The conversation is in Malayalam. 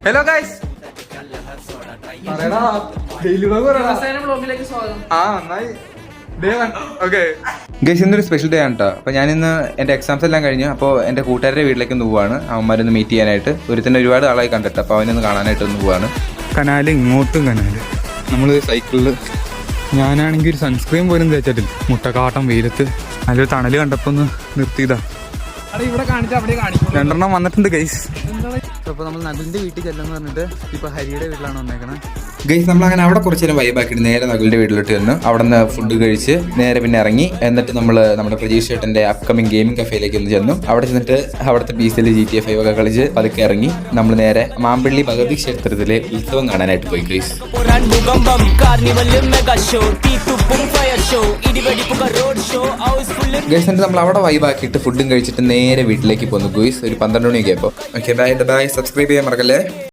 ഹലോ ഗൈസ്, ഗൈസ് ഇന്നൊരു സ്പെഷ്യൽ ഡേ ആണ് കേട്ടോ. അപ്പോൾ ഞാനിന്ന് എൻ്റെ എക്സാംസ് എല്ലാം കഴിഞ്ഞു. അപ്പോൾ എൻ്റെ കൂട്ടുകാരുടെ വീട്ടിലേക്ക് ഒന്ന് പോവാണ്. അവന്മാരൊന്ന് മീറ്റ് ചെയ്യാനായിട്ട്. ഒരുത്തന്നെ ഒരുപാട് ആളായി കണ്ടിട്ട്, അപ്പോൾ അവനൊന്ന് കാണാനായിട്ട് ഒന്ന് പോവാണ്. കനാല് ഇങ്ങോട്ടും കനാല്. നമ്മൾ സൈക്കിളിൽ ഞാനാണെങ്കിൽ ഒരു സൺസ്ക്രീൻ പോലും തേച്ചിട്ടില്ല. മുട്ടക്കാട്ടം വെയിലത്ത് നല്ലൊരു തണല് കണ്ടപ്പോൾ ഒന്ന് നിർത്തിയതാ. ഇവിടെ കാണിച്ചാൽ അവിടെ കാണിക്കും. 2 വന്നിട്ടുണ്ട് ഗൈസ്. അപ്പോൾ നമ്മൾ നകുലിൻ്റെ വീട്ടിൽ ചെല്ലുമെന്ന് പറഞ്ഞിട്ട് ഇപ്പോൾ ഹരിയുടെ വീട്ടിലാണ് വന്നേക്കണത്. ഗൈസ് നമ്മളങ്ങനെ അവിടെ കുറച്ച് നേരം വൈബാക്കിയിട്ട് നേരെ നകുലിൻ്റെ വീട്ടിലോട്ട് വന്നു. അവിടെ നിന്ന് ഫുഡ് കഴിച്ച് നേരെ പിന്നെ ഇറങ്ങി. എന്നിട്ട് നമ്മൾ നമ്മുടെ പ്രജീഷ് ചേട്ടൻ്റെ അപ്കമിങ് ഗെയിമിംഗ് കഫേയിലേക്ക് ഒന്ന് ചെന്നു. അവിടെ ചെന്നിട്ട് അവിടുത്തെ പീസിൽ GTA 5 ഒക്കെ കളിച്ച് പതുക്കെ ഇറങ്ങി നമ്മൾ നേരെ മാമ്പള്ളി ഭഗവതി ക്ഷേത്രത്തിലെ ഉത്സവം കാണാനായിട്ട് പോയി ഗൈസ്. ഗൈസ് എന്നിട്ട് നമ്മൾ അവിടെ വൈബാക്കിയിട്ട് ഫുഡും കഴിച്ചിട്ട് നേരെ വീട്ടിലേക്ക് പോന്നു ഗൈസ്. ഒരു 12 മണിയൊക്കെ ആയപ്പോൾ. ഓക്കെ ബൈ, സബ്സ്ക്രൈബ് ചെയ്യാൻ മറക്കല്ലേ.